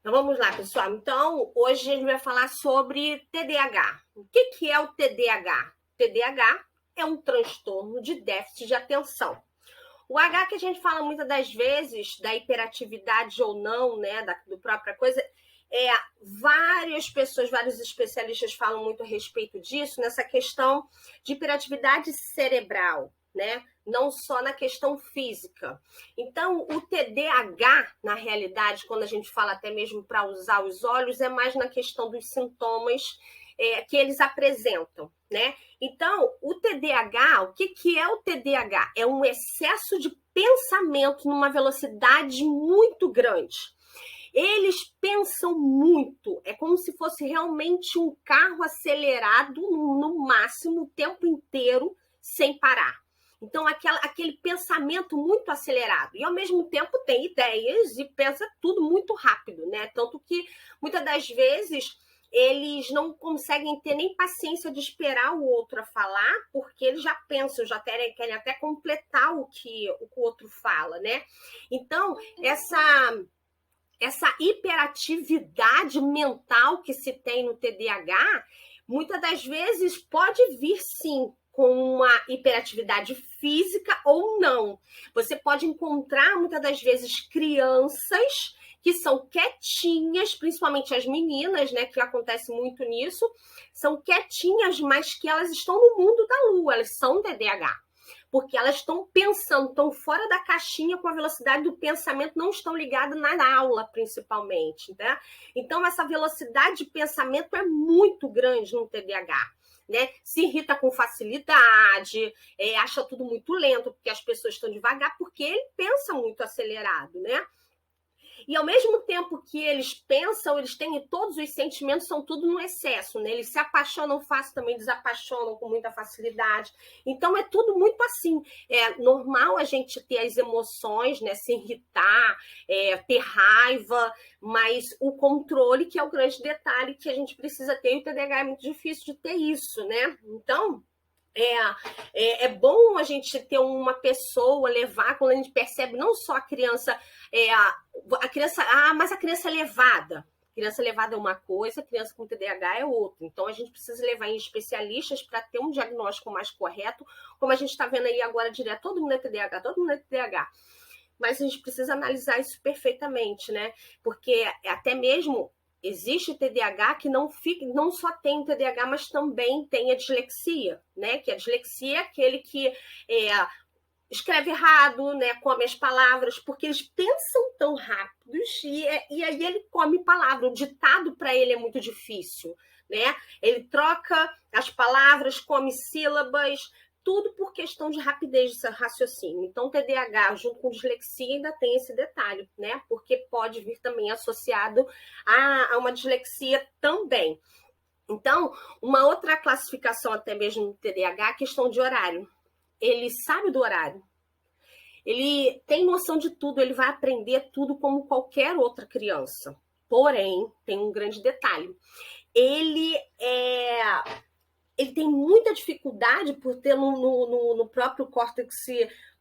Então vamos lá, pessoal. Então, hoje a gente vai falar sobre TDAH. O que é o TDAH? TDAH é um transtorno de déficit de atenção. O H que a gente fala muitas das vezes, da hiperatividade ou não, né, do própria coisa, várias pessoas, vários especialistas falam muito a respeito disso, nessa questão de hiperatividade cerebral, né? Não só na questão física. Então, o TDAH, na realidade, quando a gente fala até mesmo para usar os olhos, é mais na questão dos sintomas que eles apresentam, né? Então, o TDAH, o que é o TDAH? É um excesso de pensamento numa velocidade muito grande. Eles pensam muito, é como se fosse realmente um carro acelerado no máximo o tempo inteiro, sem parar. Então, aquele pensamento muito acelerado. E, ao mesmo tempo, tem ideias e pensa tudo muito rápido, né? Tanto que, muitas das vezes, eles não conseguem ter nem paciência de esperar o outro a falar, porque eles já pensam, já querem até completar o que o outro fala, né? Então, essa hiperatividade mental que se tem no TDAH, muitas das vezes pode vir sim com uma hiperatividade física ou não. Você pode encontrar muitas das vezes crianças que são quietinhas, principalmente as meninas, né, que acontece muito nisso, são quietinhas, mas que elas estão no mundo da lua, elas são TDAH. Porque elas estão pensando, estão fora da caixinha com a velocidade do pensamento, não estão ligadas na aula, principalmente, né? Então, essa velocidade de pensamento é muito grande no TDAH, né? Se irrita com facilidade, acha tudo muito lento, porque as pessoas estão devagar, porque ele pensa muito acelerado, né? E ao mesmo tempo que eles pensam, eles têm todos os sentimentos, são tudo no excesso, né? Eles se apaixonam fácil, também desapaixonam com muita facilidade. Então é tudo muito assim. É normal a gente ter as emoções, né? Se irritar, ter raiva, mas o controle que é o grande detalhe que a gente precisa ter, e o TDAH é muito difícil de ter isso, né? Então, é bom a gente ter uma pessoa, levar, quando a gente percebe não só a criança, mas a criança levada. Criança levada é uma coisa, criança com TDAH é outra. Então, a gente precisa levar em especialistas para ter um diagnóstico mais correto, como a gente está vendo aí agora direto, todo mundo é TDAH, todo mundo é TDAH. Mas a gente precisa analisar isso perfeitamente, né? Porque até mesmo existe TDAH que não só tem o TDAH, mas também tem a dislexia, né? Que a dislexia é aquele que escreve errado, né? Come as palavras, porque eles pensam tão rápidos e aí ele come palavra. O ditado para ele é muito difícil, né? Ele troca as palavras, come sílabas, tudo por questão de rapidez de raciocínio. Então, o TDAH, junto com dislexia, ainda tem esse detalhe, né? Porque pode vir também associado a uma dislexia também. Então, uma outra classificação até mesmo no TDAH é a questão de horário. Ele sabe do horário. Ele tem noção de tudo, ele vai aprender tudo como qualquer outra criança. Porém, tem um grande detalhe. Ele tem muita dificuldade por ter no próprio córtex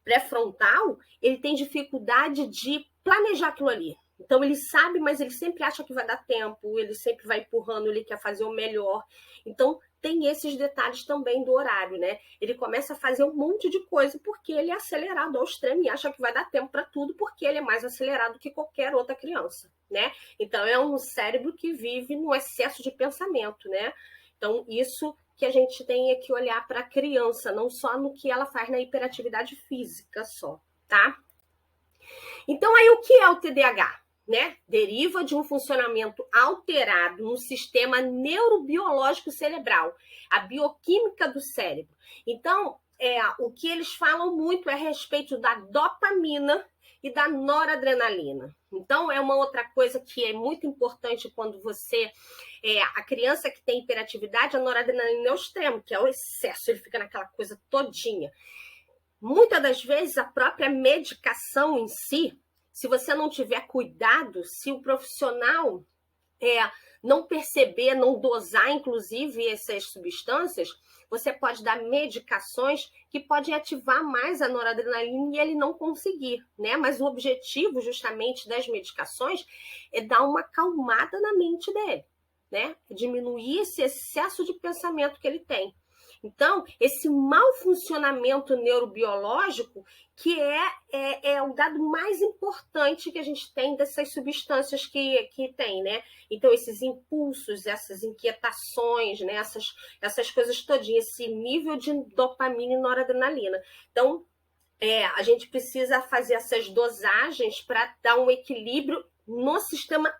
pré-frontal, ele tem dificuldade de planejar aquilo ali. Então, ele sabe, mas ele sempre acha que vai dar tempo, ele sempre vai empurrando, ele quer fazer o melhor. Então, tem esses detalhes também do horário, né? Ele começa a fazer um monte de coisa porque ele é acelerado ao extremo e acha que vai dar tempo para tudo porque ele é mais acelerado que qualquer outra criança, né? Então, é um cérebro que vive no excesso de pensamento, né? Então, isso que a gente tem que olhar para a criança, não só no que ela faz na hiperatividade física só, tá? Então, aí o que é o TDAH? Né? Deriva de um funcionamento alterado no sistema neurobiológico cerebral, a bioquímica do cérebro. Então, o que eles falam muito é a respeito da dopamina e da noradrenalina. Então, é uma outra coisa que é muito importante quando você... a criança que tem hiperatividade, a noradrenalina é o extremo, que é o excesso, ele fica naquela coisa todinha. Muitas das vezes, a própria medicação em si, se você não tiver cuidado, se o profissional não perceber, não dosar, inclusive, essas substâncias, você pode dar medicações que podem ativar mais a noradrenalina e ele não conseguir, né? Mas o objetivo, justamente, das medicações é dar uma acalmada na mente dele, né? Diminuir esse excesso de pensamento que ele tem. Então, esse mau funcionamento neurobiológico que é o dado mais importante que a gente tem dessas substâncias que tem, né? Então, esses impulsos, essas inquietações, né? Essas coisas todinhas, esse nível de dopamina e noradrenalina. Então, a gente precisa fazer essas dosagens para dar um equilíbrio no sistema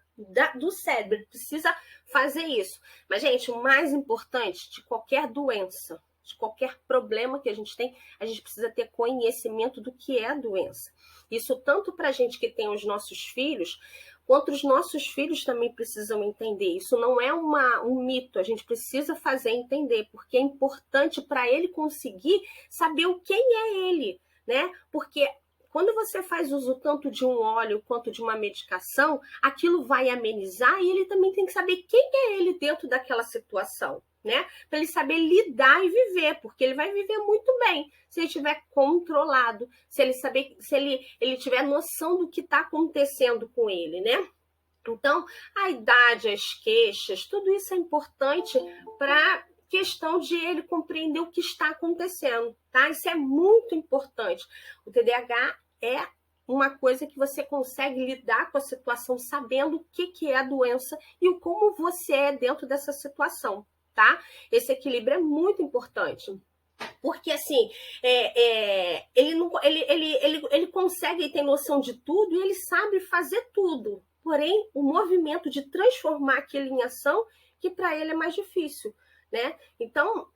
do cérebro. Precisa fazer isso. Mas, gente, o mais importante de qualquer doença, de qualquer problema que a gente tem, a gente precisa ter conhecimento do que é a doença. Isso tanto para a gente que tem os nossos filhos, quanto os nossos filhos também precisam entender. Isso não é um mito, a gente precisa fazer entender, porque é importante para ele conseguir saber quem é ele, né? Porque quando você faz uso tanto de um óleo quanto de uma medicação, aquilo vai amenizar e ele também tem que saber quem é ele dentro daquela situação, né? Para ele saber lidar e viver, porque ele vai viver muito bem se ele estiver controlado, se ele tiver noção do que está acontecendo com ele, né? Então, a idade, as queixas, tudo isso é importante para questão de ele compreender o que está acontecendo, tá? Isso é muito importante. O TDAH é uma coisa que você consegue lidar com a situação sabendo o que é a doença e o como você é dentro dessa situação, tá? Esse equilíbrio é muito importante. Porque, assim, ele consegue, ele tem noção de tudo e ele sabe fazer tudo. Porém, o movimento de transformar aquilo em ação, que para ele é mais difícil, né? Então,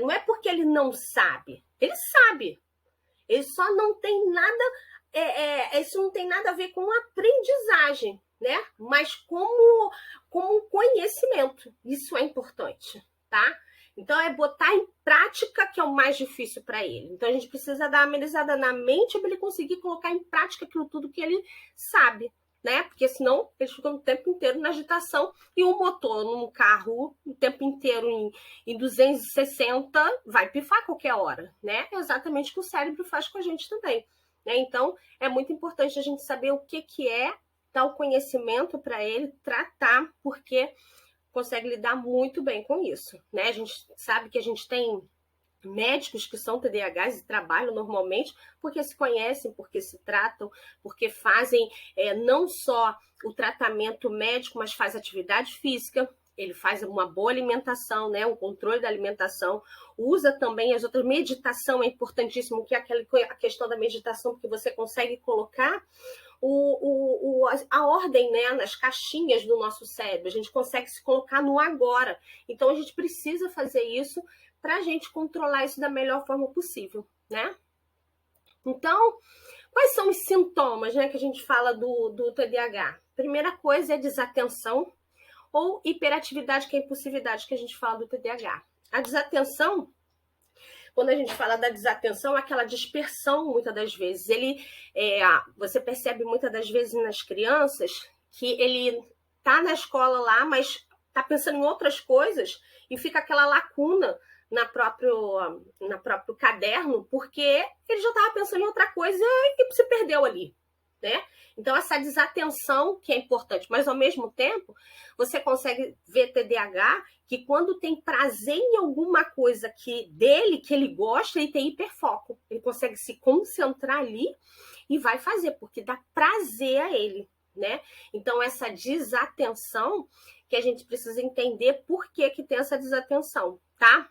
não é porque ele não sabe. Ele sabe. Ele só não tem nada... isso não tem nada a ver com aprendizagem, né? Mas como conhecimento. Isso é importante, tá? Então, é botar em prática que é o mais difícil para ele. Então, a gente precisa dar uma amenizada na mente para ele conseguir colocar em prática aquilo tudo que ele sabe, né? Porque senão eles ficam o tempo inteiro na agitação e o motor num carro o tempo inteiro em 260 vai pifar a qualquer hora, né? É exatamente o que o cérebro faz com a gente também, né? Então, é muito importante a gente saber o que é, dar o conhecimento para ele, tratar, porque consegue lidar muito bem com isso, né? A gente sabe que a gente tem médicos que são TDAHs e trabalham normalmente porque se conhecem, porque se tratam, porque fazem não só o tratamento médico, mas faz atividade física, ele faz uma boa alimentação, né? Um controle da alimentação, usa também as outras, meditação é importantíssimo, que é a questão da meditação, porque você consegue colocar a ordem, né, nas caixinhas do nosso cérebro, a gente consegue se colocar no agora. Então, a gente precisa fazer isso para a gente controlar isso da melhor forma possível, né? Então, quais são os sintomas, né, que a gente fala do TDAH? Primeira coisa é desatenção ou hiperatividade, que é a impulsividade que a gente fala do TDAH. A desatenção, quando a gente fala da desatenção, é aquela dispersão, muitas das vezes. Você percebe muitas das vezes nas crianças que ele tá na escola lá, mas tá pensando em outras coisas e fica aquela lacuna no próprio caderno, porque ele já estava pensando em outra coisa e se perdeu ali, né? Então, essa desatenção que é importante, mas ao mesmo tempo, você consegue ver TDAH que quando tem prazer em alguma coisa que ele gosta, ele tem hiperfoco. Ele consegue se concentrar ali e vai fazer, porque dá prazer a ele, né? Então, essa desatenção que a gente precisa entender por que tem essa desatenção, tá?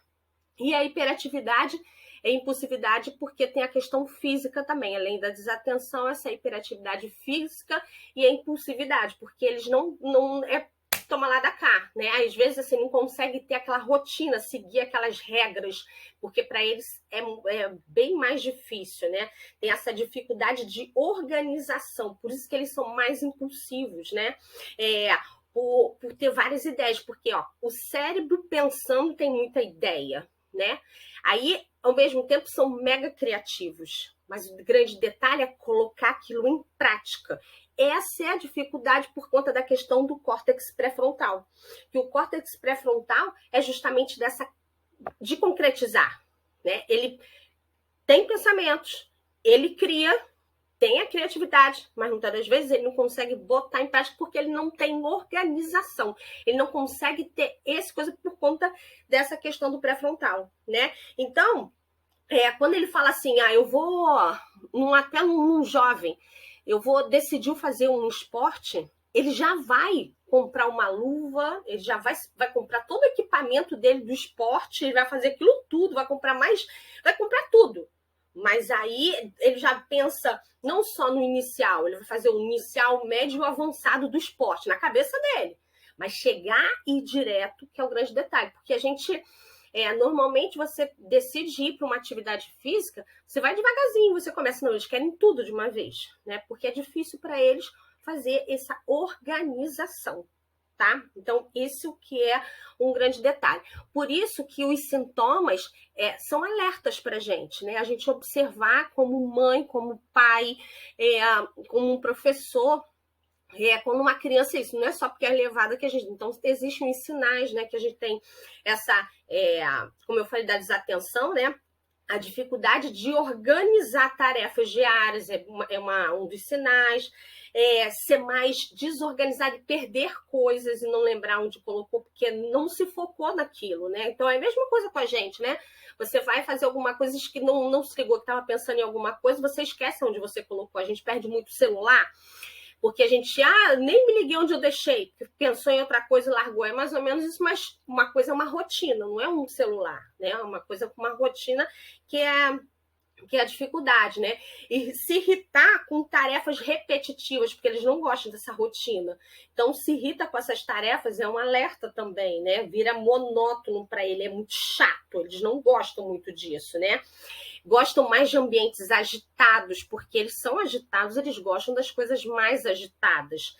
E a hiperatividade é impulsividade porque tem a questão física também, além da desatenção, essa hiperatividade física e a impulsividade, porque eles não toma lá da cá, né? Às vezes assim não consegue ter aquela rotina, seguir aquelas regras, porque para eles é bem mais difícil, né? Tem essa dificuldade de organização, por isso que eles são mais impulsivos, né? Por ter várias ideias, porque o cérebro pensando tem muita ideia, né? Aí, ao mesmo tempo, são mega criativos. Mas o grande detalhe é colocar aquilo em prática. essa é a dificuldade por conta da questão do córtex pré-frontal. Que o córtex pré-frontal é justamente de concretizar, né? Ele tem pensamentos, ele cria, tem a criatividade, mas muitas das vezes ele não consegue botar em prática porque ele não tem organização. Ele não consegue ter essa coisa por conta dessa questão do pré-frontal, né? Então, quando ele fala assim, eu vou, até num jovem, eu vou decidir fazer um esporte, ele já vai comprar uma luva, ele já vai comprar todo o equipamento dele do esporte, ele vai fazer aquilo tudo, vai comprar tudo. Mas aí ele já pensa não só no inicial, ele vai fazer o inicial, médio e avançado do esporte, na cabeça dele. Mas chegar e ir direto, que é o grande detalhe, porque a gente... normalmente você decide ir para uma atividade física, você vai devagarzinho, você começa, não, eles querem tudo de uma vez, né? Porque é difícil para eles fazer essa organização, tá? Então, isso que é um grande detalhe. Por isso que os sintomas são alertas para a gente, né? A gente observar como mãe, como pai, como um professor. Quando uma criança, isso não é só porque é levada que a gente... Então, existem os sinais, né? Que a gente tem essa, como eu falei, da desatenção, né? A dificuldade de organizar tarefas diárias um dos sinais. Ser mais desorganizado e perder coisas e não lembrar onde colocou, porque não se focou naquilo, né? Então, é a mesma coisa com a gente, né? Você vai fazer alguma coisa que não se ligou, que estava pensando em alguma coisa, você esquece onde você colocou. A gente perde muito o celular, porque a gente, nem me liguei onde eu deixei, pensou em outra coisa e largou. É mais ou menos isso, mas uma coisa é uma rotina, não é um celular, né? É uma coisa com uma rotina que é a dificuldade, né? E se irritar com tarefas repetitivas, porque eles não gostam dessa rotina. Então, se irrita com essas tarefas é um alerta também, né? Vira monótono para ele, é muito chato, eles não gostam muito disso, né? Gostam mais de ambientes agitados, porque eles são agitados, eles gostam das coisas mais agitadas.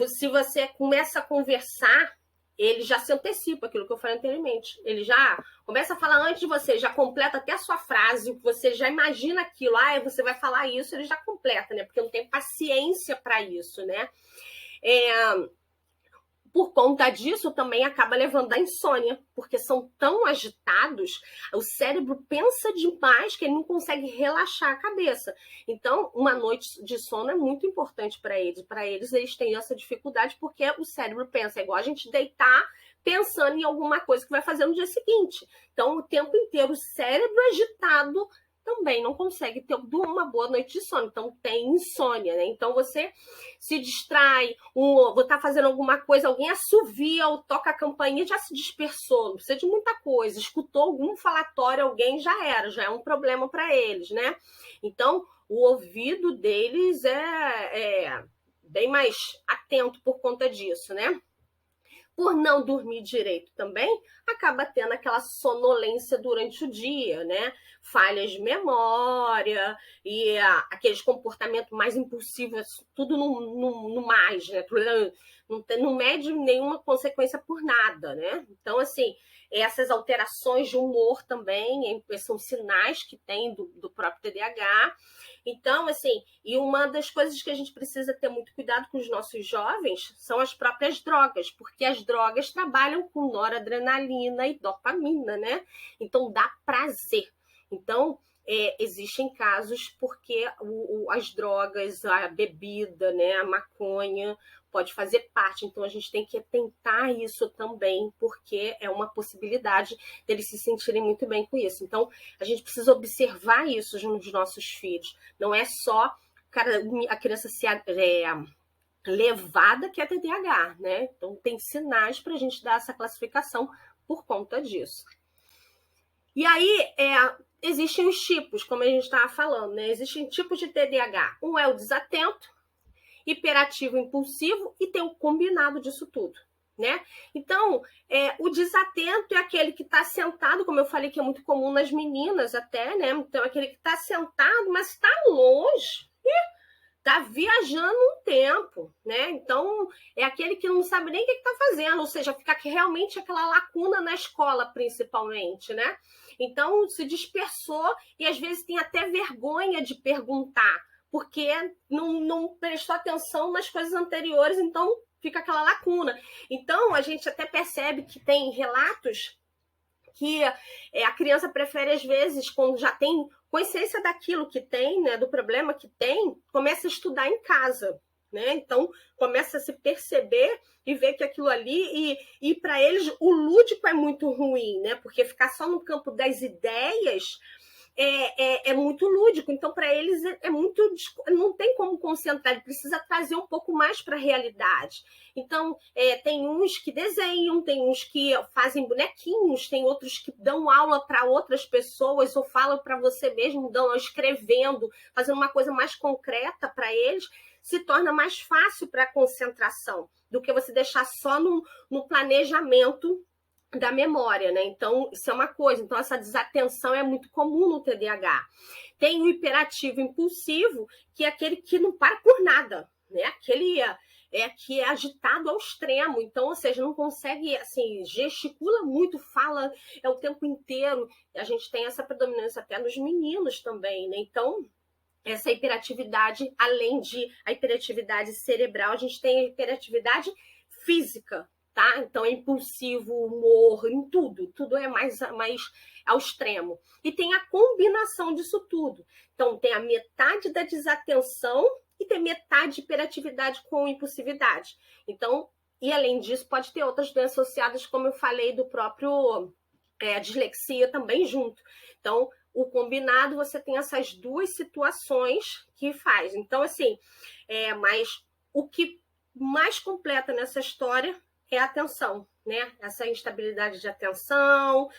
Se você começa a conversar, ele já se antecipa, aquilo que eu falei anteriormente. Ele já começa a falar antes de você, já completa até a sua frase, você já imagina aquilo, você vai falar isso, ele já completa, né? Porque não tem paciência para isso, né? Por conta disso, também acaba levando à insônia, porque são tão agitados, o cérebro pensa demais que ele não consegue relaxar a cabeça. Então, uma noite de sono é muito importante para eles. Para eles, eles têm essa dificuldade porque o cérebro pensa, é igual a gente deitar pensando em alguma coisa que vai fazer no dia seguinte. Então, o tempo inteiro, o cérebro agitado também não consegue ter uma boa noite de sono. Então, tem insônia, né? Então, você se distrai, vou estar fazendo alguma coisa, alguém assovia ou toca a campainha, já se dispersou, não precisa de muita coisa. Escutou algum falatório, alguém já é um problema para eles, né? Então, o ouvido deles é bem mais atento por conta disso, né? Por não dormir direito também, acaba tendo aquela sonolência durante o dia, né? Falhas de memória e aqueles comportamentos mais impulsivos, tudo no mais, né? Não mede nenhuma consequência por nada, né? Então, assim, essas alterações de humor também são sinais que tem do próprio TDAH. Então, assim, e uma das coisas que a gente precisa ter muito cuidado com os nossos jovens são as próprias drogas, porque as drogas trabalham com noradrenalina e dopamina, né? Então, dá prazer. Então, existem casos porque as drogas, a bebida, né, a maconha, pode fazer parte. Então, a gente tem que atentar isso também, porque é uma possibilidade deles se sentirem muito bem com isso. Então, a gente precisa observar isso nos nossos filhos. Não é só a criança se levada que é TDAH, né? Então, tem sinais para a gente dar essa classificação por conta disso. E aí, existem os tipos, como a gente estava falando, né? Existem tipos de TDAH. Um é o desatento, hiperativo, impulsivo, e tem o combinado disso tudo, né? Então, o desatento é aquele que está sentado, como eu falei que é muito comum nas meninas até, né? Então, é aquele que está sentado, mas está longe, está viajando um tempo, né? Então, é aquele que não sabe nem o que está fazendo, ou seja, fica realmente aquela lacuna na escola, principalmente, né? Então, se dispersou e às vezes tem até vergonha de perguntar, porque não prestou atenção nas coisas anteriores, então fica aquela lacuna. Então, a gente até percebe que tem relatos que a criança prefere, às vezes, quando já tem consciência daquilo que tem, né, do problema que tem, começa a estudar em casa, né? Então, começa a se perceber e ver que aquilo ali, e para eles o lúdico é muito ruim, né? Porque ficar só no campo das ideias é muito lúdico, então para eles é muito, não tem como concentrar, ele precisa trazer um pouco mais para a realidade. Então tem uns que desenham, tem uns que fazem bonequinhos, tem outros que dão aula para outras pessoas ou falam para você mesmo, dão escrevendo, fazendo uma coisa mais concreta para eles, se torna mais fácil para a concentração do que você deixar só no planejamento da memória, né? Então, isso é uma coisa. Então, essa desatenção é muito comum no TDAH. Tem o hiperativo impulsivo, que é aquele que não para por nada, né? Aquele que é agitado ao extremo. Então, ou seja, não consegue, assim, gesticula muito, fala o tempo inteiro. A gente tem essa predominância até nos meninos também, né? Então, essa hiperatividade, além de a hiperatividade cerebral, a gente tem a hiperatividade física, tá? Então é impulsivo, humor, em tudo é mais ao extremo. E tem a combinação disso tudo. Então tem a metade da desatenção e tem metade de hiperatividade com impulsividade. Então, e além disso, pode ter outras doenças associadas, como eu falei, do próprio a dislexia também junto. Então, o combinado, você tem essas duas situações que faz. Então, assim, mas o que mais completa nessa história é a atenção, né? Essa instabilidade de atenção,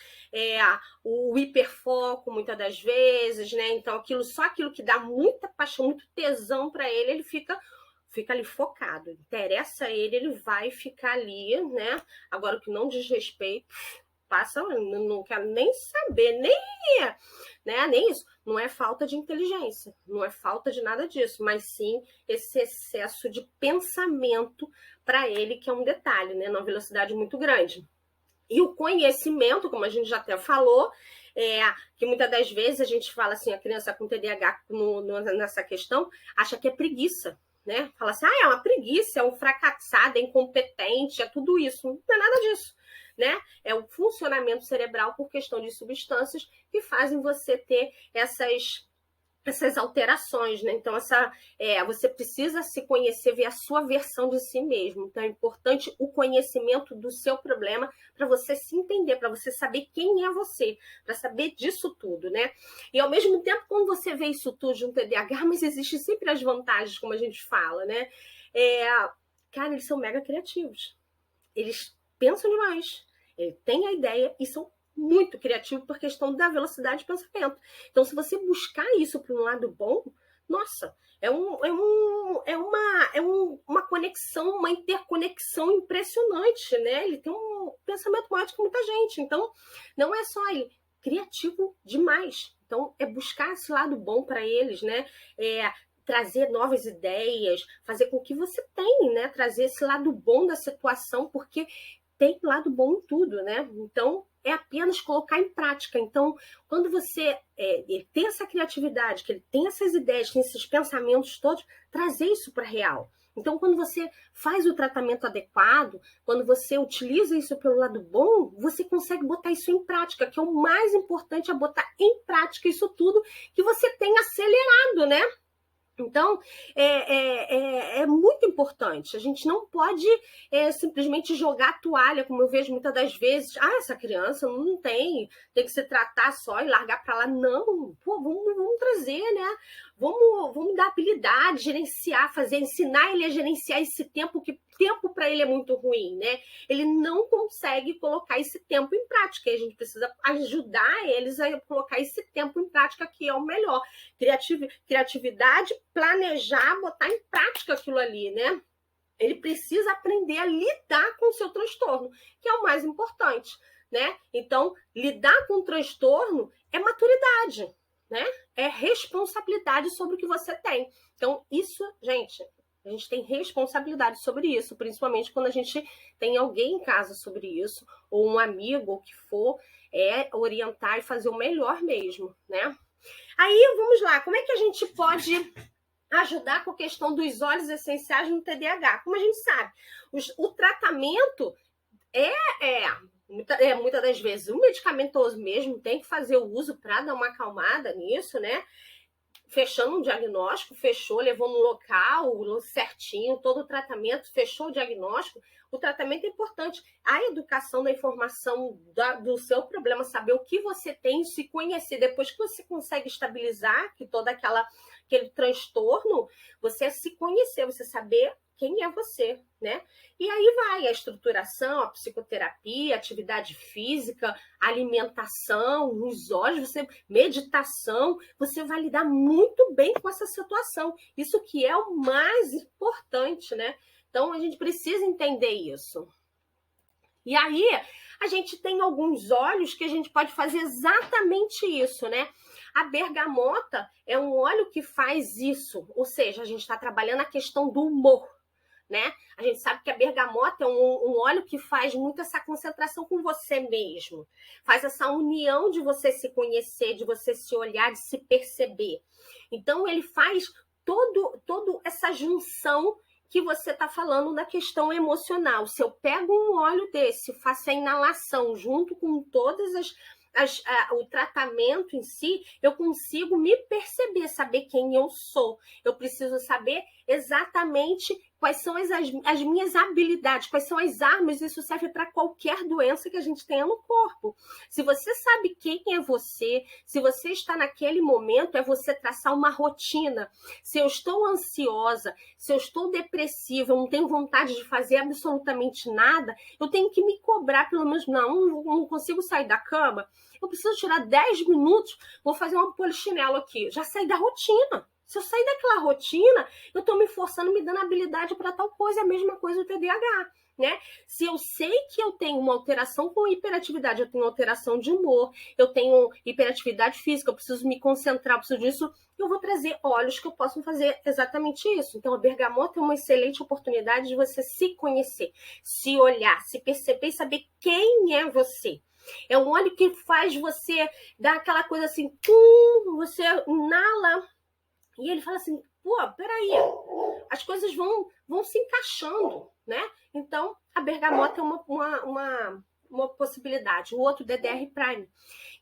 o hiperfoco, muitas das vezes, né? Então, só aquilo que dá muita paixão, muito tesão para ele fica ali focado. Interessa a ele vai ficar ali, né? Agora, o que não diz respeito, passa, não quero nem saber, nem isso. Não é falta de inteligência, não é falta de nada disso, mas sim esse excesso de pensamento para ele, que é um detalhe, né? Numa velocidade muito grande. E o conhecimento, como a gente já até falou, que muitas das vezes a gente fala assim, a criança com TDAH nessa questão, acha que é preguiça, né? Fala assim, é uma preguiça, é um fracassado, é incompetente, é tudo isso. Não é nada disso, né? É o funcionamento cerebral por questão de substâncias que fazem você ter essas alterações, né? Então, você precisa se conhecer, ver a sua versão de si mesmo. Então, é importante o conhecimento do seu problema para você se entender, para você saber quem é você, para saber disso tudo, né? E, ao mesmo tempo, quando você vê isso tudo de um TDAH, mas existem sempre as vantagens, como a gente fala, né? Cara, eles são mega criativos. Eles pensam demais. Eles têm a ideia e são muito criativo por questão da velocidade de pensamento. Então, se você buscar isso para um lado bom, nossa, é uma conexão, uma interconexão impressionante, né? Ele tem um pensamento maior que muita gente. Então, não é só ele, criativo demais. Então, é buscar esse lado bom para eles, né? Trazer novas ideias, fazer com que você tenha, né? Trazer esse lado bom da situação, porque tem lado bom em tudo, né? Então, é apenas colocar em prática. Então, quando você ele tem essa criatividade, que ele tem essas ideias, tem esses pensamentos todos, trazer isso para a real. Então, quando você faz o tratamento adequado, quando você utiliza isso pelo lado bom, você consegue botar isso em prática, que é o mais importante, é botar em prática isso tudo que você tem acelerado, né? Então, é muito importante. A gente não pode simplesmente jogar a toalha, como eu vejo muitas das vezes. Essa criança não tem que se tratar só e largar para lá. Não, pô, vamos trazer, né? Vamos dar habilidade, gerenciar, ensinar ele a gerenciar esse tempo, que tempo para ele é muito ruim, né? Ele não consegue colocar esse tempo em prática. E a gente precisa ajudar eles a colocar esse tempo em prática, que é o melhor. Criatividade, planejar, botar em prática aquilo ali, né? Ele precisa aprender a lidar com o seu transtorno, que é o mais importante, né? Então, lidar com o transtorno é maturidade, né? É responsabilidade sobre o que você tem. Então, isso, gente, a gente tem responsabilidade sobre isso, principalmente quando a gente tem alguém em casa sobre isso, ou um amigo, ou o que for, orientar e fazer o melhor mesmo, né? Aí, vamos lá, como é que a gente pode ajudar com a questão dos óleos essenciais no TDAH. Como a gente sabe, o tratamento muitas das vezes o medicamentoso mesmo, tem que fazer o uso para dar uma acalmada nisso, né? Fechando um diagnóstico, fechou, levou no local certinho, todo o tratamento, fechou o diagnóstico. O tratamento é importante. A educação da informação do seu problema, saber o que você tem, se conhecer. Depois que você consegue estabilizar que todo aquele transtorno, você se conhecer, você saber quem é você, né? E aí vai a estruturação, a psicoterapia, atividade física, alimentação, os olhos, meditação, você vai lidar muito bem com essa situação. Isso que é o mais importante, né? Então, a gente precisa entender isso. E aí, a gente tem alguns óleos que a gente pode fazer exatamente isso, né? A bergamota é um óleo que faz isso, ou seja, a gente está trabalhando a questão do humor, né? A gente sabe que a bergamota é um óleo que faz muito essa concentração com você mesmo, faz essa união de você se conhecer, de você se olhar, de se perceber. Então, ele faz toda essa junção que você está falando na questão emocional. Se eu pego um óleo desse, faço a inalação junto com todas o tratamento em si, eu consigo me perceber, saber quem eu sou. Eu preciso saber exatamente quais são as minhas habilidades, quais são as armas. Isso serve para qualquer doença que a gente tenha no corpo. Se você sabe quem é você, se você está naquele momento, é você traçar uma rotina. Se eu estou ansiosa, se eu estou depressiva, eu não tenho vontade de fazer absolutamente nada, eu tenho que me cobrar, pelo menos, não consigo sair da cama, eu preciso tirar 10 minutos, vou fazer um polichinelo aqui, já saí da rotina. Se eu sair daquela rotina, eu estou me forçando, me dando habilidade para tal coisa, é a mesma coisa do TDAH, né? Se eu sei que eu tenho uma alteração com hiperatividade, eu tenho alteração de humor, eu tenho hiperatividade física, eu preciso me concentrar, eu preciso disso, eu vou trazer óleos que eu possa fazer exatamente isso. Então, a bergamota é uma excelente oportunidade de você se conhecer, se olhar, se perceber e saber quem é você. É um óleo que faz você dar aquela coisa assim, você inala e ele fala assim, pô, peraí, as coisas vão se encaixando, né? Então, a bergamota é uma possibilidade. O outro, DDR Prime,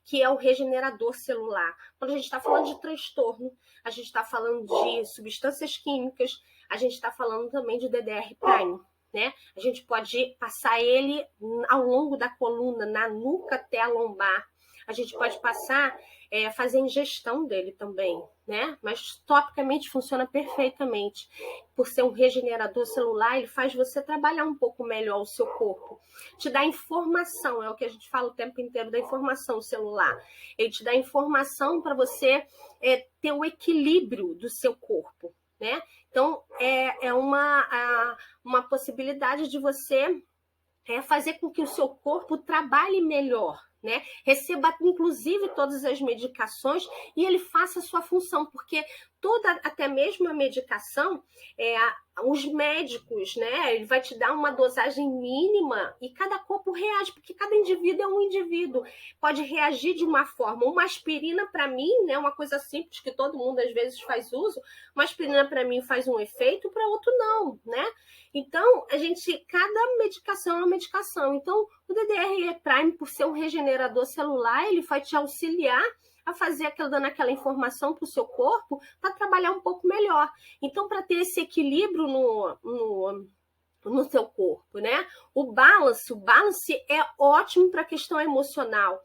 que é o regenerador celular. Quando a gente está falando de transtorno, a gente está falando de substâncias químicas, a gente está falando também de DDR Prime, né? A gente pode passar ele ao longo da coluna, na nuca até a lombar. A gente pode passar, fazer ingestão dele também, né? Mas topicamente funciona perfeitamente. Por ser um regenerador celular, ele faz você trabalhar um pouco melhor o seu corpo. Te dá informação, é o que a gente fala o tempo inteiro da informação celular. Ele te dá informação para você ter o equilíbrio do seu corpo, né? Então, é uma possibilidade de você fazer com que o seu corpo trabalhe melhor, né? Receba, inclusive, todas as medicações e ele faça a sua função, porque até mesmo a medicação, os médicos, né? Ele vai te dar uma dosagem mínima e cada corpo reage, porque cada indivíduo é um indivíduo. Pode reagir de uma forma. Uma aspirina, para mim, né? Uma coisa simples que todo mundo às vezes faz uso, uma aspirina para mim faz um efeito, para outro não, né? Então, cada medicação é uma medicação. Então, o DDR Prime, por ser um regenerador celular, ele vai te auxiliar a fazer dando aquela informação para o seu corpo para trabalhar um pouco melhor. Então, para ter esse equilíbrio no seu corpo, né? O balance é ótimo para a questão emocional.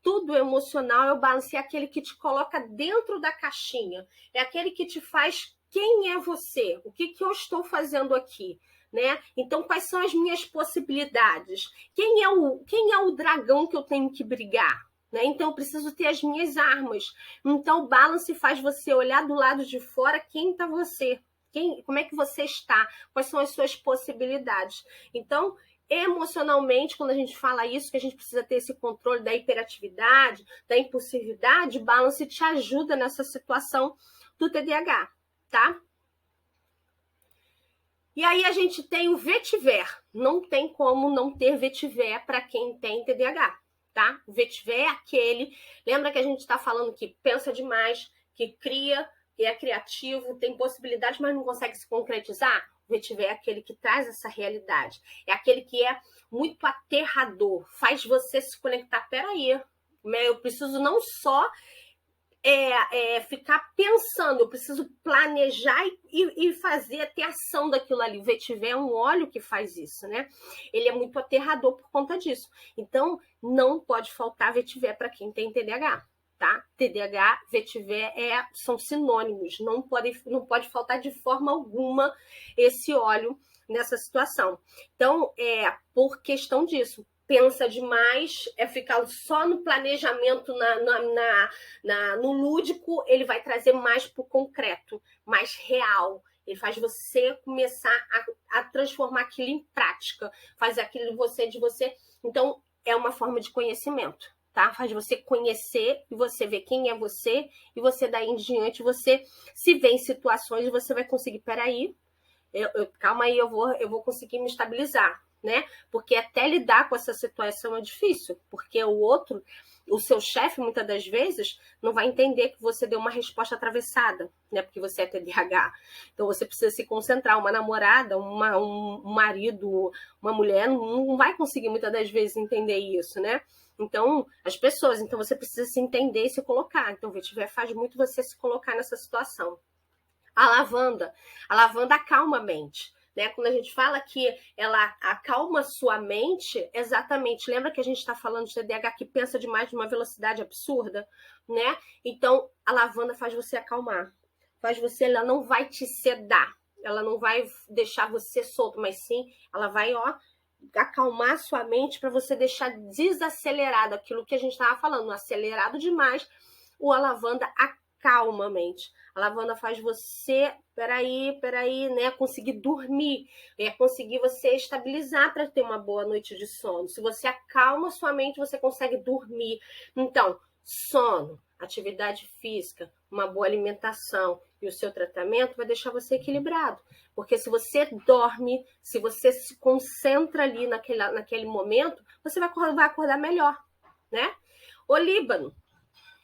Tudo emocional é o balance, é aquele que te coloca dentro da caixinha, é aquele que te faz quem é você, o que eu estou fazendo aqui, né? Então, quais são as minhas possibilidades? Quem é o dragão que eu tenho que brigar? Né? Então, eu preciso ter as minhas armas. Então, o balance faz você olhar do lado de fora quem está você, como é que você está, quais são as suas possibilidades. Então, emocionalmente, quando a gente fala isso, que a gente precisa ter esse controle da hiperatividade, da impulsividade, o balance te ajuda nessa situação do TDAH, tá? E aí a gente tem o vetiver. Não tem como não ter vetiver para quem tem TDAH, tá? O vetiver é aquele... Lembra que a gente está falando que pensa demais, que cria é criativo, tem possibilidades, mas não consegue se concretizar, o vetiver é aquele que traz essa realidade. É aquele que é muito aterrador, faz você se conectar. Peraí, eu preciso não só ficar pensando, eu preciso planejar e fazer, ter ação daquilo ali. O vetiver é um óleo que faz isso, né? Ele é muito aterrador por conta disso. Então, não pode faltar vetiver para quem tem TDAH. Tá? TDAH, vetiver são sinônimos, não pode faltar de forma alguma esse óleo nessa situação. Então, por questão disso, pensa demais, ficar só no planejamento, no lúdico, ele vai trazer mais para o concreto, mais real. Ele faz você começar a transformar aquilo em prática, faz aquilo de você. Então, é uma forma de conhecimento. Tá? Faz você conhecer e você ver quem é você, e você daí em diante você se vê em situações e você vai conseguir, peraí, calma aí, eu vou conseguir me estabilizar, né? Porque até lidar com essa situação é difícil, porque o seu chefe, muitas das vezes, não vai entender que você deu uma resposta atravessada, né? Porque você é TDAH. Então, você precisa se concentrar. Uma namorada, um marido, uma mulher, não vai conseguir, muitas das vezes, entender isso, né? Então, você precisa se entender e se colocar. Então, o vetiver faz muito você se colocar nessa situação. A lavanda acalma a mente. Né? Quando a gente fala que ela acalma sua mente, exatamente, lembra que a gente está falando de TDAH que pensa demais de uma velocidade absurda, né? Então, a lavanda faz você acalmar, ela não vai te sedar, ela não vai deixar você solto, mas sim, ela vai, acalmar sua mente para você deixar desacelerado aquilo que a gente estava falando, acelerado demais, a lavanda acalma a mente. A lavanda faz você, peraí, né, conseguir dormir, conseguir você estabilizar para ter uma boa noite de sono. Se você acalma sua mente, você consegue dormir. Então, sono, atividade física, uma boa alimentação e o seu tratamento vai deixar você equilibrado. Porque se você dorme, se você se concentra ali naquele momento, você vai acordar melhor, né? Olíbano,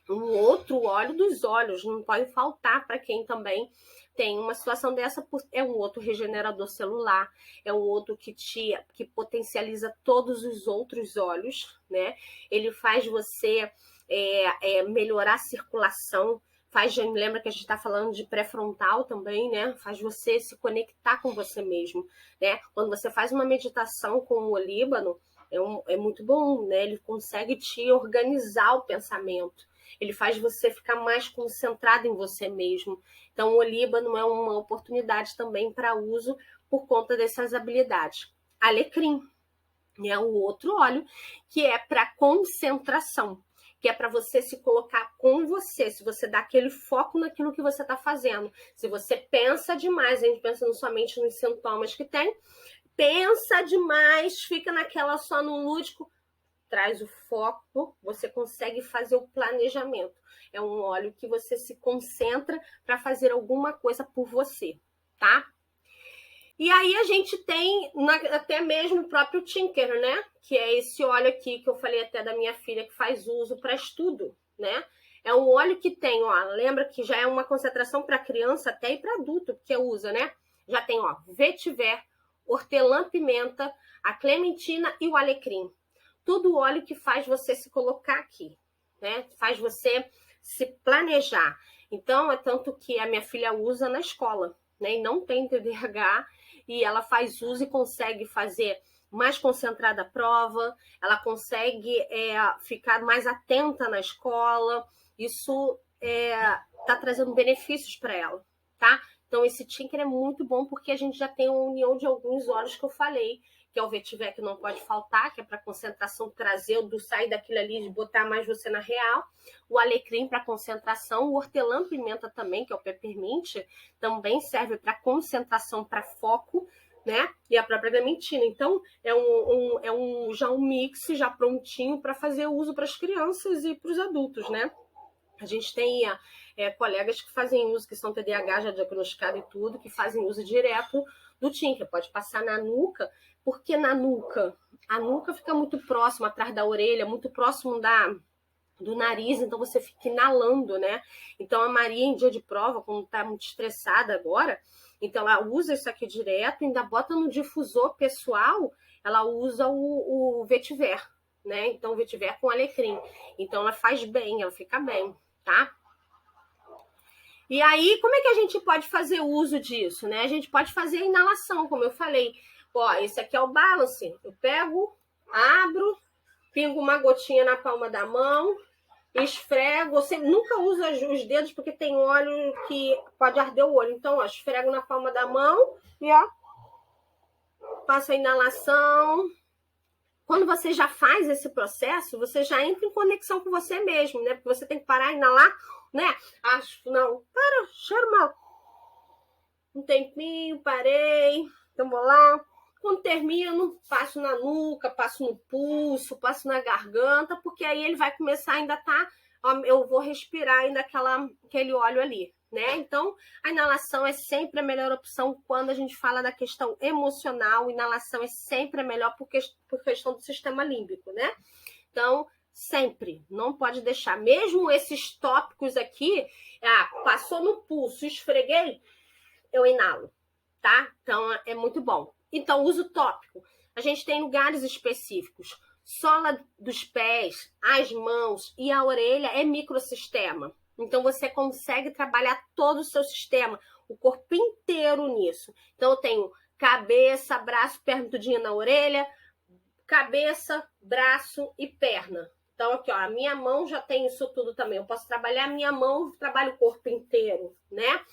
um outro óleo dos olhos, não pode faltar para quem também tem uma situação dessa, é um outro regenerador celular, é um outro que potencializa todos os outros olhos, né? Ele faz você melhorar a circulação, lembra que a gente está falando de pré-frontal também, né? Faz você se conectar com você mesmo, né? Quando você faz uma meditação com o olíbano, é muito bom, né? Ele consegue te organizar o pensamento. Ele faz você ficar mais concentrado em você mesmo. Então, o olíbano é uma oportunidade também para uso por conta dessas habilidades. Alecrim é o outro óleo que é para concentração, que é para você se colocar com você, se você dá aquele foco naquilo que você está fazendo. Se você pensa demais, a gente pensa somente nos sintomas que tem, pensa demais, fica naquela só no lúdico, traz o foco, você consegue fazer o planejamento. É um óleo que você se concentra para fazer alguma coisa por você, tá? E aí a gente tem até mesmo o próprio Tinker, né? Que é esse óleo aqui que eu falei até da minha filha que faz uso para estudo, né? É um óleo que tem, lembra que já é uma concentração para criança até e para adulto que usa, né? Já tem, vetiver, hortelã-pimenta, a clementina e o alecrim. Tudo óleo que faz você se colocar aqui, né? Faz você se planejar. Então, é tanto que a minha filha usa na escola, né? E não tem TDAH, e ela faz uso e consegue fazer mais concentrada a prova, ela consegue ficar mais atenta na escola. Isso tá trazendo benefícios para ela, tá? Então, esse Tinker é muito bom porque a gente já tem uma união de alguns óleos que eu falei, que é o vetiver que não pode faltar, que é para concentração, trazer sair daquilo ali, de botar mais você na real. O alecrim para concentração, o hortelã-pimenta também, que é o peppermint, também serve para concentração, para foco, né? E a própria clementina. Então, já um mix já prontinho para fazer uso para as crianças e para os adultos, né? A gente tem colegas que fazem uso, que são TDAH já diagnosticado e tudo, que fazem uso direto do Tinker. Pode passar na nuca, porque na nuca, a nuca fica muito próxima, atrás da orelha, muito próximo do nariz, então você fica inalando, né? Então a Maria, em dia de prova, quando tá muito estressada agora, então ela usa isso aqui direto, ainda bota no difusor pessoal, ela usa o vetiver, né? Então o vetiver com alecrim. Então ela faz bem, ela fica bem, tá? E aí, como é que a gente pode fazer uso disso, né? A gente pode fazer a inalação, como eu falei. Ó, esse aqui é o balance. Eu pego, abro, pingo uma gotinha na palma da mão, esfrego. Você nunca usa os dedos porque tem óleo que pode arder o olho. Então, ó, esfrego na palma da mão e ó, faço a inalação. Quando você já faz esse processo, você já entra em conexão com você mesmo, né? Porque você tem que parar e inalar, né? Acho, não, para, cheiro mal. Um tempinho, parei, então vou lá. Quando termino, passo na nuca, passo no pulso, passo na garganta, porque aí ele vai começar ainda tá, ó, eu vou respirar ainda aquele óleo ali, né? Então, a inalação é sempre a melhor opção quando a gente fala da questão emocional. Inalação é sempre a melhor por questão do sistema límbico, né? Então, sempre, não pode deixar. Mesmo esses tópicos aqui, passou no pulso, esfreguei, eu inalo, tá? Então, é muito bom. Então, uso tópico. A gente tem lugares específicos. Sola dos pés, as mãos e a orelha é microsistema. Então, você consegue trabalhar todo o seu sistema, o corpo inteiro nisso. Então, eu tenho cabeça, braço, perna, tudinho na orelha, cabeça, braço e perna. Então, aqui, ó, a minha mão já tem isso tudo também. Eu posso trabalhar a minha mão, trabalho o corpo inteiro, né?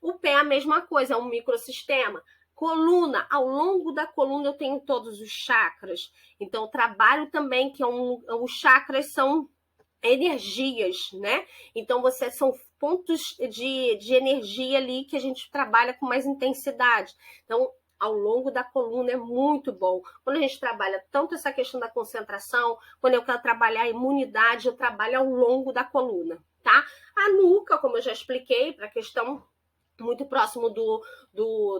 O pé é a mesma coisa, é um microsistema. Coluna, ao longo da coluna eu tenho todos os chakras. Então, eu trabalho também, que os chakras são energias, né? Então, são pontos de energia ali que a gente trabalha com mais intensidade. Então, ao longo da coluna é muito bom. Quando a gente trabalha tanto essa questão da concentração, quando eu quero trabalhar a imunidade, eu trabalho ao longo da coluna, tá? A nuca, como eu já expliquei, para a questão muito próximo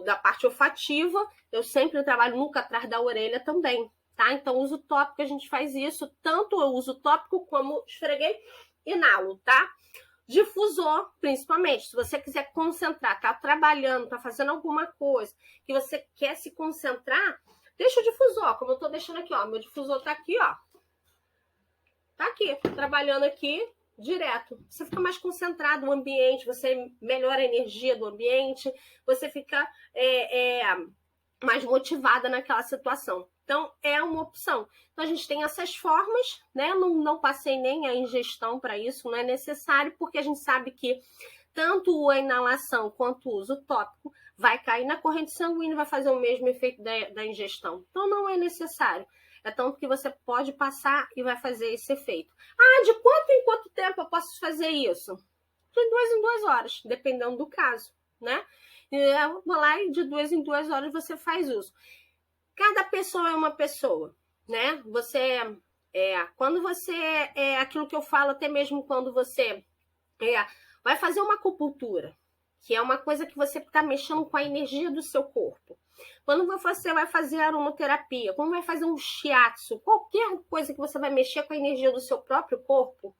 da parte olfativa, eu sempre trabalho nuca atrás da orelha também, tá? Então, uso tópico, a gente faz isso, tanto eu uso tópico como esfreguei, inalo, tá? Difusor, principalmente, se você quiser concentrar, tá trabalhando, tá fazendo alguma coisa, que você quer se concentrar, deixa o difusor, como eu tô deixando aqui, ó, meu difusor tá aqui, ó. Tá aqui, trabalhando aqui, direto. Você fica mais concentrado no ambiente, você melhora a energia do ambiente, você fica mais motivada naquela situação. Então, é uma opção. Então, a gente tem essas formas, né? Não passei nem a ingestão para isso, não é necessário, porque a gente sabe que tanto a inalação quanto o uso tópico vai cair na corrente sanguínea e vai fazer o mesmo efeito da ingestão. Então, não é necessário. É tanto que você pode passar e vai fazer esse efeito. De quanto em quanto tempo eu posso fazer isso? De 2 em 2 horas, dependendo do caso, né? Eu vou lá e de 2 em 2 horas você faz uso. Cada pessoa é uma pessoa, né? Quando você aquilo que eu falo, até mesmo quando você vai fazer uma acupuntura, que é uma coisa que você está mexendo com a energia do seu corpo. Quando você vai fazer aromaterapia, quando vai fazer um shiatsu, qualquer coisa que você vai mexer com a energia do seu próprio corpo,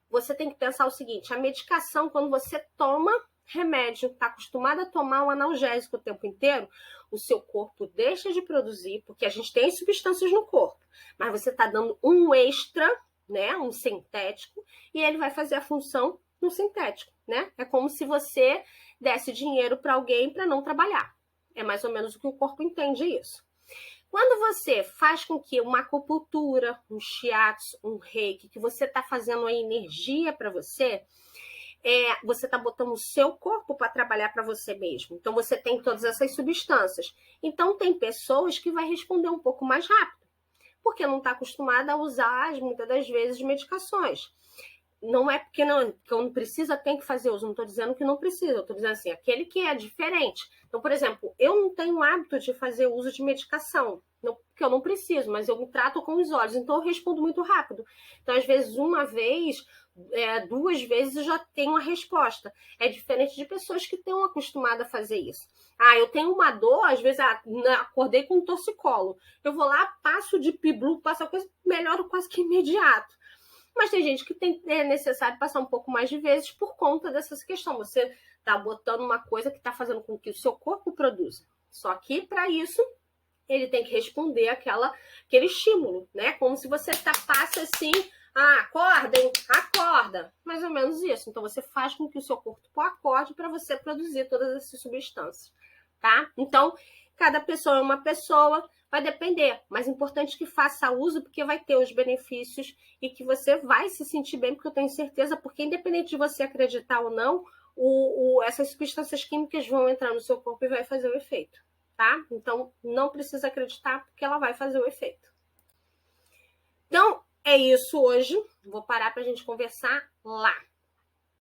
você tem que pensar o seguinte: a medicação, quando você toma remédio, está acostumado a tomar um analgésico o tempo inteiro, o seu corpo deixa de produzir, porque a gente tem substâncias no corpo, mas você está dando um extra, né, um sintético, e ele vai fazer a função no sintético, né? É como se você desse dinheiro para alguém para não trabalhar. É mais ou menos o que o corpo entende isso. Quando você faz com que uma acupuntura, um shiatsu, um reiki, que você está fazendo a energia para você está botando o seu corpo para trabalhar para você mesmo. Então, você tem todas essas substâncias. Então, tem pessoas que vai responder um pouco mais rápido, porque não está acostumada a usar, muitas das vezes, medicações. Não é porque não precisa, tem que fazer uso. Não estou dizendo que não precisa. Eu estou dizendo assim, aquele que é diferente. Então, por exemplo, eu não tenho hábito de fazer uso de medicação, porque eu não preciso, mas eu me trato com os olhos. Então, eu respondo muito rápido. Então, às vezes, uma vez, 2 vezes, eu já tenho a resposta. É diferente de pessoas que estão acostumadas a fazer isso. Eu tenho uma dor, às vezes, acordei com um torcicolo. Eu vou lá, passo de Piblu, passo a coisa, melhoro quase que imediato. mas tem gente que é necessário passar um pouco mais de vezes por conta dessa questão. Você está botando uma coisa que está fazendo com que o seu corpo produza. Só que, para isso, ele tem que responder aquele estímulo, né? Como se você tapasse assim, acordem, acorda. Mais ou menos isso. Então, você faz com que o seu corpo acorde para você produzir todas essas substâncias, tá? Então, cada pessoa é uma pessoa, vai depender. Mas é importante que faça uso, porque vai ter os benefícios e que você vai se sentir bem, porque eu tenho certeza, porque independente de você acreditar ou não, essas substâncias químicas vão entrar no seu corpo e vai fazer o efeito, tá? Então, não precisa acreditar, porque ela vai fazer o efeito. Então, é isso hoje. Vou parar para a gente conversar lá.